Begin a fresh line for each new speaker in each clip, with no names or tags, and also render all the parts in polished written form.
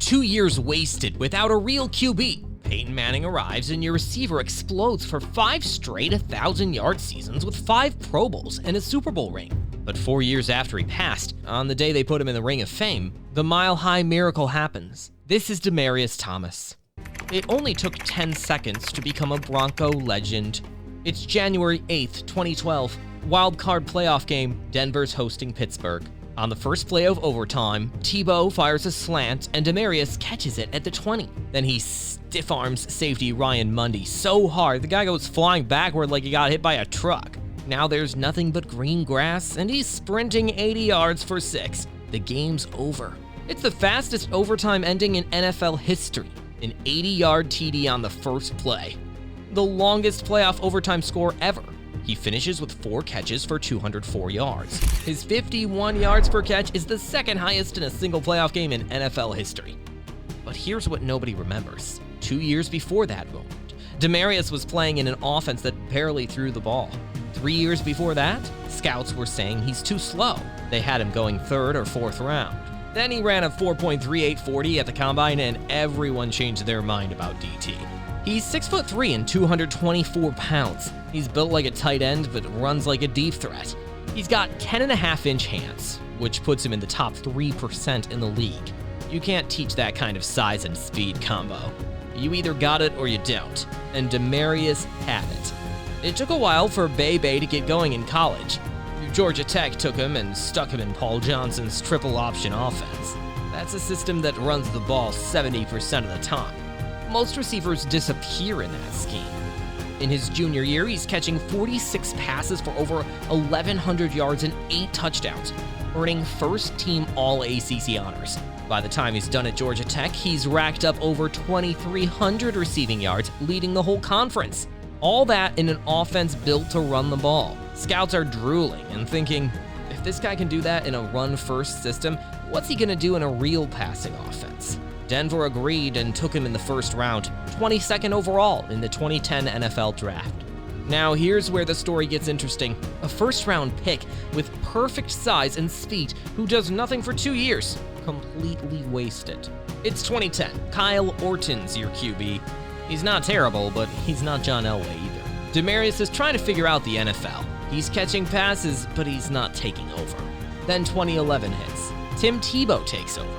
2 years wasted without a real QB. Peyton Manning arrives and your receiver explodes for 5 straight 1,000-yard seasons with 5 Pro Bowls and a Super Bowl ring. But 4 years after he passed, on the day they put him in the Ring of Fame, the mile-high miracle happens. This is Demaryius Thomas. It only took 10 seconds to become a Bronco legend. It's January 8th, 2012. Wildcard playoff game, Denver's hosting Pittsburgh. On the first play of overtime, Tebow fires a slant and Demaryius catches it at the 20. Then he stiff arms safety Ryan Mundy so hard the guy goes flying backward like he got hit by a truck. Now there's nothing but green grass and he's sprinting 80 yards for 6. The game's over. It's the fastest overtime ending in NFL history. An 80-yard TD on the first play. The longest playoff overtime score ever. He finishes with 4 catches for 204 yards. His 51 yards per catch is the second highest in a single playoff game in NFL history. But here's what nobody remembers. 2 years before that moment, Demaryius was playing in an offense that barely threw the ball. 3 years before that, scouts were saying he's too slow. They had him going 3rd or 4th round. Then he ran a 4.3840 at the combine and everyone changed their mind about DT. He's 6'3" and 224 pounds. He's built like a tight end, but runs like a deep threat. He's got 10.5-inch hands, which puts him in the top 3% in the league. You can't teach that kind of size and speed combo. You either got it or you don't, and Demaryius had it. It took a while for Bay to get going in college. Georgia Tech took him and stuck him in Paul Johnson's triple option offense. That's a system that runs the ball 70% of the time. Most receivers disappear in that scheme. In his junior year, he's catching 46 passes for over 1,100 yards and 8 touchdowns, earning first-team All-ACC honors. By the time he's done at Georgia Tech, he's racked up over 2,300 receiving yards, leading the whole conference. All that in an offense built to run the ball. Scouts are drooling and thinking, if this guy can do that in a run-first system, what's he going to do in a real passing offense? Denver agreed and took him in the first round, 22nd overall in the 2010 NFL Draft. Now here's where the story gets interesting. A first-round pick with perfect size and speed who does nothing for 2 years. Completely wasted. It's 2010. Kyle Orton's your QB. He's not terrible, but he's not John Elway either. Demaryius is trying to figure out the NFL. He's catching passes, but he's not taking over. Then 2011 hits. Tim Tebow takes over.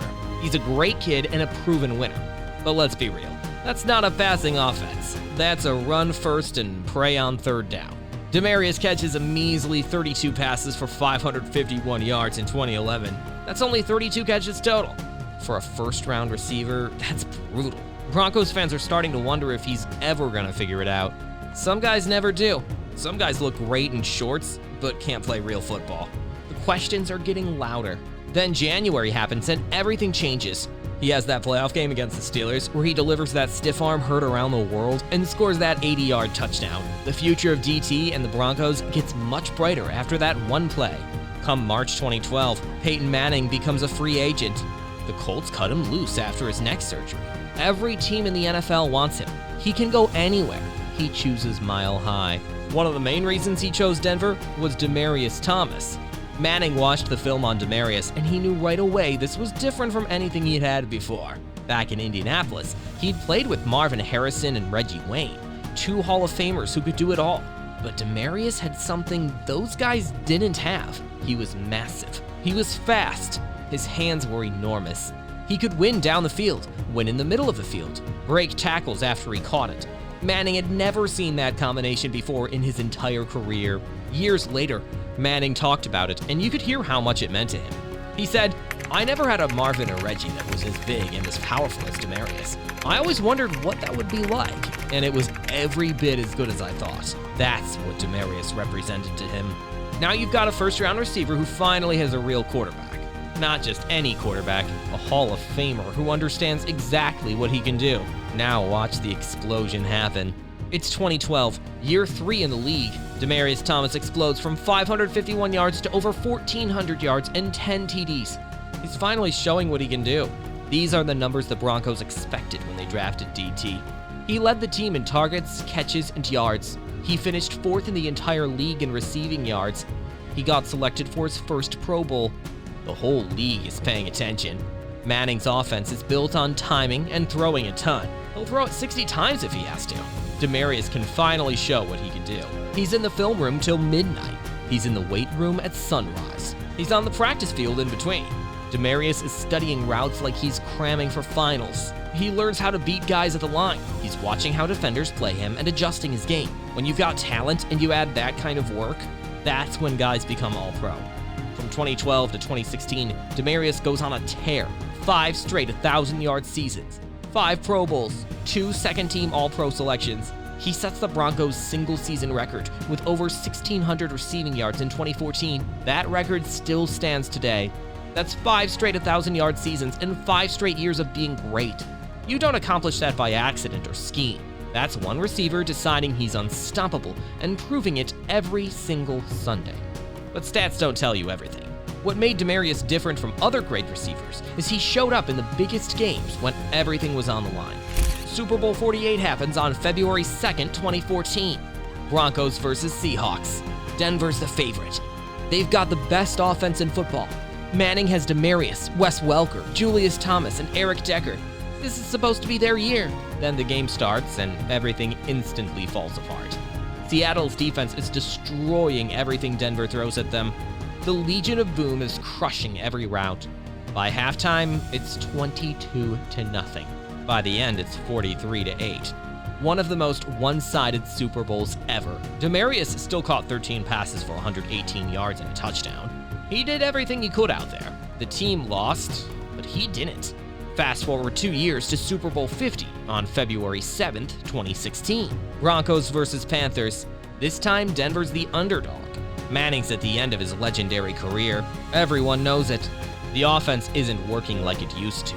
He's a great kid and a proven winner. But let's be real, that's not a passing offense. That's a run first and pray on 3rd down. Demaryius catches a measly 32 passes for 551 yards in 2011. That's only 32 catches total. For a first-round receiver, that's brutal. Broncos fans are starting to wonder if he's ever gonna figure it out. Some guys never do. Some guys look great in shorts, but can't play real football. The questions are getting louder. Then January happens and everything changes. He has that playoff game against the Steelers where he delivers that stiff arm heard around the world and scores that 80-yard touchdown. The future of DT and the Broncos gets much brighter after that one play. Come March 2012, Peyton Manning becomes a free agent. The Colts cut him loose after his neck surgery. Every team in the NFL wants him. He can go anywhere. He chooses Mile High. One of the main reasons he chose Denver was Demaryius Thomas. Manning watched the film on Demaryius, and he knew right away this was different from anything he'd had before. Back in Indianapolis, he'd played with Marvin Harrison and Reggie Wayne, 2 Hall of Famers who could do it all. But Demaryius had something those guys didn't have. He was massive. He was fast. His hands were enormous. He could win down the field, win in the middle of the field, break tackles after he caught it. Manning had never seen that combination before in his entire career. Years later, Manning talked about it, and you could hear how much it meant to him. He said, "I never had a Marvin or Reggie that was as big and as powerful as Demaryius. I always wondered what that would be like, and it was every bit as good as I thought." That's what Demaryius represented to him. Now you've got a first-round receiver who finally has a real quarterback. Not just any quarterback, a Hall of Famer who understands exactly what he can do. Now watch the explosion happen. It's 2012, year 3 in the league. Demaryius Thomas explodes from 551 yards to over 1,400 yards and 10 TDs. He's finally showing what he can do. These are the numbers the Broncos expected when they drafted DT. He led the team in targets, catches, and yards. He finished 4th in the entire league in receiving yards. He got selected for his first Pro Bowl. The whole league is paying attention. Manning's offense is built on timing and throwing a ton. He'll throw it 60 times if he has to. Demaryius can finally show what he can do. He's in the film room till midnight. He's in the weight room at sunrise. He's on the practice field in between. Demaryius is studying routes like he's cramming for finals. He learns how to beat guys at the line. He's watching how defenders play him and adjusting his game. When you've got talent and you add that kind of work, that's when guys become all-pro. From 2012 to 2016, Demaryius goes on a tear. 5 straight 1,000-yard seasons, 5 Pro Bowls, 2 second-team All-Pro selections. He sets the Broncos' single-season record with over 1,600 receiving yards in 2014. That record still stands today. That's 5 straight 1,000-yard seasons and 5 straight years of being great. You don't accomplish that by accident or scheme. That's one receiver deciding he's unstoppable and proving it every single Sunday. But stats don't tell you everything. What made Demaryius different from other great receivers is he showed up in the biggest games when everything was on the line. Super Bowl 48 happens on February 2nd, 2014. Broncos versus Seahawks. Denver's the favorite. They've got the best offense in football. Manning has Demaryius, Wes Welker, Julius Thomas, and Eric Decker. This is supposed to be their year. Then the game starts and everything instantly falls apart. Seattle's defense is destroying everything Denver throws at them. The Legion of Boom is crushing every route. By halftime, it's 22-0. By the end, it's 43-8. One of the most one-sided Super Bowls ever. Demaryius still caught 13 passes for 118 yards and a touchdown. He did everything he could out there. The team lost, but he didn't. Fast forward 2 years to Super Bowl 50 on February 7th, 2016. Broncos versus Panthers. This time, Denver's the underdog. Manning's at the end of his legendary career. Everyone knows it. The offense isn't working like it used to.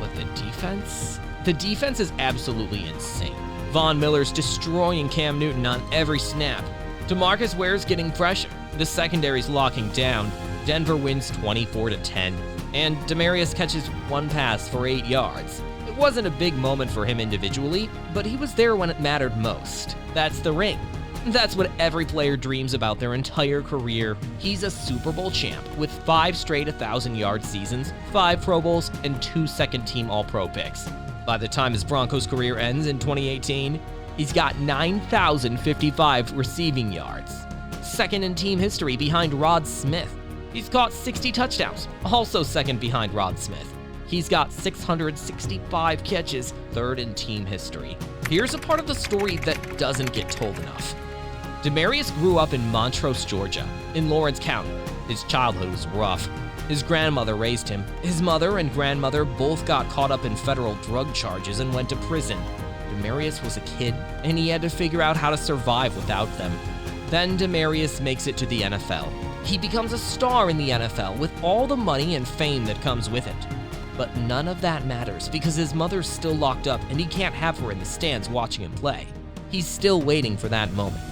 But the defense? The defense is absolutely insane. Von Miller's destroying Cam Newton on every snap. DeMarcus Ware's getting pressure. The secondary's locking down. Denver wins 24-10. And Demaryius catches 1 pass for 8 yards. It wasn't a big moment for him individually, but he was there when it mattered most. That's the ring. That's what every player dreams about their entire career. He's a Super Bowl champ with 5 straight 1,000-yard seasons, 5 Pro Bowls, and 2 second-team All-Pro picks. By the time his Broncos career ends in 2018, he's got 9,055 receiving yards. Second in team history behind Rod Smith. He's caught 60 touchdowns, also second behind Rod Smith. He's got 665 catches, third in team history. Here's a part of the story that doesn't get told enough. Demaryius grew up in Montrose, Georgia, in Lawrence County. His childhood was rough. His grandmother raised him. His mother and grandmother both got caught up in federal drug charges and went to prison. Demaryius was a kid, and he had to figure out how to survive without them. Then Demaryius makes it to the NFL. He becomes a star in the NFL with all the money and fame that comes with it. But none of that matters because his mother's still locked up and he can't have her in the stands watching him play. He's still waiting for that moment.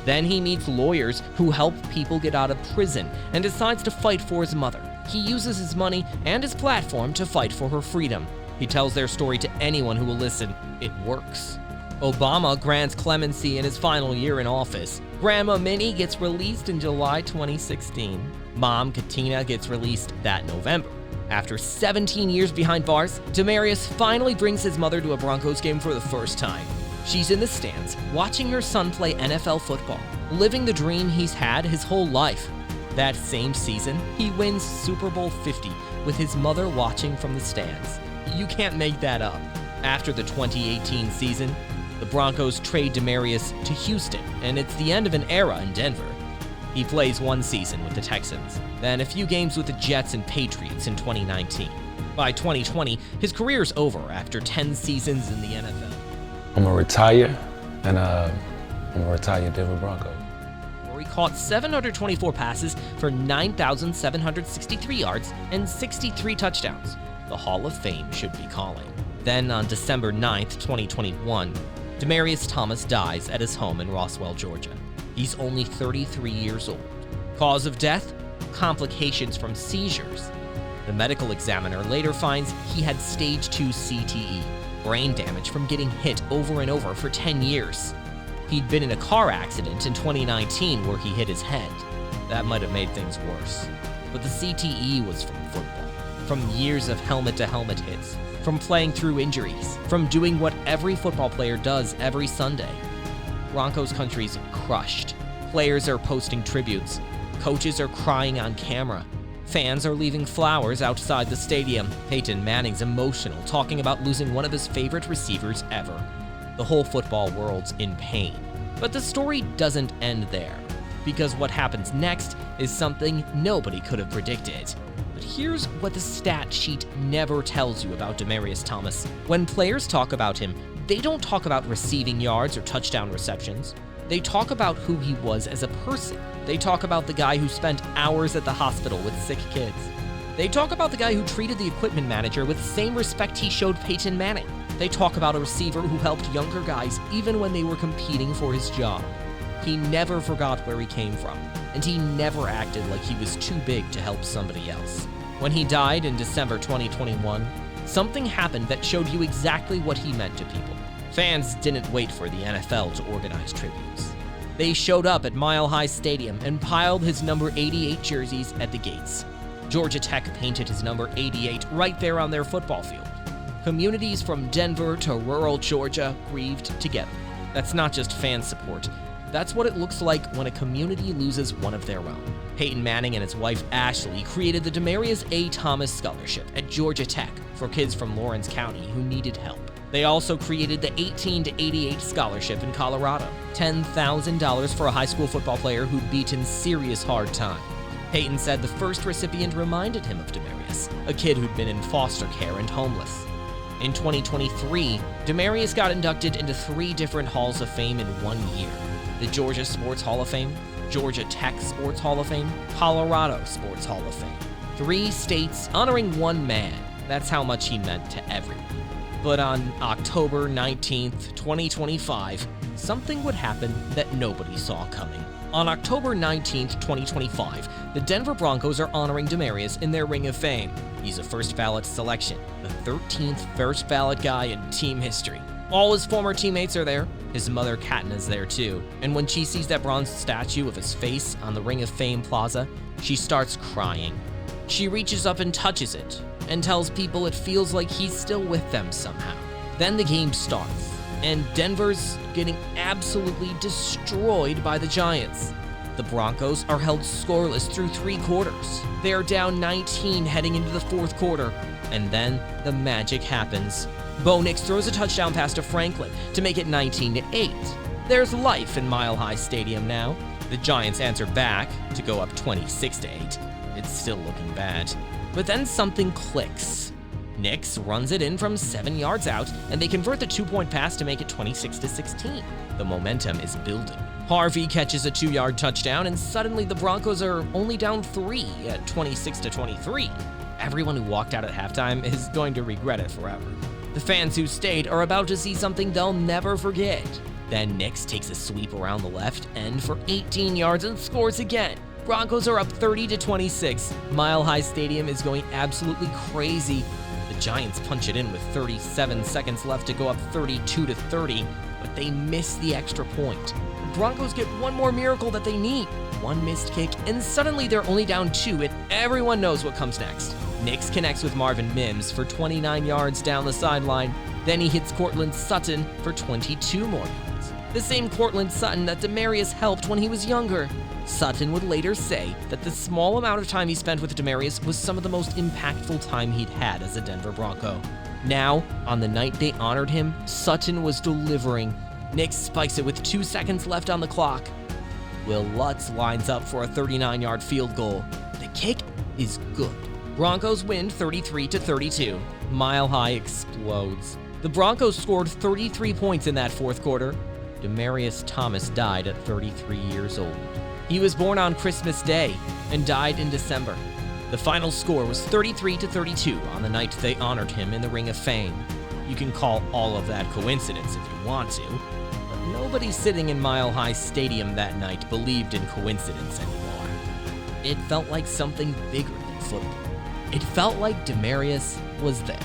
Then he meets lawyers who help people get out of prison and decides to fight for his mother. He uses his money and his platform to fight for her freedom. He tells their story to anyone who will listen. It works. Obama grants clemency in his final year in office. Grandma Minnie gets released in July 2016. Mom Katina gets released that November. After 17 years behind bars, Demaryius finally brings his mother to a Broncos game for the first time. She's in the stands, watching her son play NFL football, living the dream he's had his whole life. That same season, he wins Super Bowl 50 with his mother watching from the stands. You can't make that up. After the 2018 season, the Broncos trade Demaryius to Houston, and it's the end of an era in Denver. He plays 1 season with the Texans, then a few games with the Jets and Patriots in 2019. By 2020, his career's over after 10 seasons in the NFL.
I'm gonna retire, and I'm gonna retire Denver Bronco.
Where he caught 724 passes for 9,763 yards and 63 touchdowns. The Hall of Fame should be calling. Then on December 9th, 2021, Demaryius Thomas dies at his home in Roswell, Georgia. He's only 33 years old. Cause of death? Complications from seizures. The medical examiner later finds he had stage 2 CTE, brain damage from getting hit over and over for 10 years. He'd been in a car accident in 2019 where he hit his head. That might have made things worse. But the CTE was from football. from years of helmet-to-helmet hits, from playing through injuries, from doing what every football player does every Sunday. Broncos country's crushed. Players are posting tributes. Coaches are crying on camera. Fans are leaving flowers outside the stadium. Peyton Manning's emotional, talking about losing one of his favorite receivers ever. The whole football world's in pain. But the story doesn't end there, because what happens next is something nobody could have predicted. But here's what the stat sheet never tells you about Demaryius Thomas. When players talk about him, they don't talk about receiving yards or touchdown receptions. They talk about who he was as a person. They talk about the guy who spent hours at the hospital with sick kids. They talk about the guy who treated the equipment manager with the same respect he showed Peyton Manning. They talk about a receiver who helped younger guys even when they were competing for his job. He never forgot where he came from, and he never acted like he was too big to help somebody else. When he died in December 2021, something happened that showed you exactly what he meant to people. Fans didn't wait for the NFL to organize tributes. They showed up at Mile High Stadium and piled his number 88 jerseys at the gates. Georgia Tech painted his number 88 right there on their football field. Communities from Denver to rural Georgia grieved together. That's not just fan support. That's what it looks like when a community loses one of their own. Peyton Manning and his wife Ashley created the Demaryius A. Thomas Scholarship at Georgia Tech for kids from Lawrence County who needed help. They also created the 18 to 88 Scholarship in Colorado, $10,000 for a high school football player who'd beaten serious hard time. Peyton said the first recipient reminded him of Demaryius, a kid who'd been in foster care and homeless. In 2023, Demaryius got inducted into 3 different Halls of Fame in 1 year. The Georgia Sports Hall of Fame, Georgia Tech Sports Hall of Fame, Colorado Sports Hall of Fame. 3 states honoring one man. That's how much he meant to everyone. But on October 19th, 2025, something would happen that nobody saw coming. On October 19th, 2025, the Denver Broncos are honoring Demaryius in their Ring of Fame. He's a first ballot selection, the 13th first ballot guy in team history. All his former teammates are there. His mother, Katna's there too. And when she sees that bronze statue of his face on the Ring of Fame plaza, she starts crying. She reaches up and touches it, and tells people it feels like he's still with them somehow. Then the game starts, and Denver's getting absolutely destroyed by the Giants. The Broncos are held scoreless through 3 quarters. They are down 19 heading into the 4th quarter, and then the magic happens. Bo Nix throws a touchdown pass to Franklin to make it 19-8. There's life in Mile High Stadium now. The Giants answer back to go up 26-8. It's still looking bad. But then something clicks. Nix runs it in from 7 yards out, and they convert the 2-point pass to make it 26-16. The momentum is building. Harvey catches a 2-yard touchdown, and suddenly the Broncos are only down 3 at 26-23. Everyone who walked out at halftime is going to regret it forever. The fans who stayed are about to see something they'll never forget. Then Nix takes a sweep around the left end for 18 yards and scores again. Broncos are up 30-26. Mile High Stadium is going absolutely crazy. The Giants punch it in with 37 seconds left to go up 32-30, but they miss the extra point. The Broncos get one more miracle that they need. One missed kick, and suddenly they're only down 2, and everyone knows what comes next. Nix connects with Marvin Mims for 29 yards down the sideline. Then he hits Courtland Sutton for 22 more yards. The same Courtland Sutton that Demaryius helped when he was younger. Sutton would later say that the small amount of time he spent with Demaryius was some of the most impactful time he'd had as a Denver Bronco. Now, on the night they honored him, Sutton was delivering. Nix spikes it with 2 seconds left on the clock. Will Lutz lines up for a 39-yard field goal. The kick is good. Broncos win 33-32. Mile High explodes. The Broncos scored 33 points in that 4th quarter. Demaryius Thomas died at 33 years old. He was born on Christmas Day and died in December. The final score was 33-32 on the night they honored him in the Ring of Fame. You can call all of that coincidence if you want to, but nobody sitting in Mile High Stadium that night believed in coincidence anymore. It felt like something bigger than football. It felt like Demaryius was there.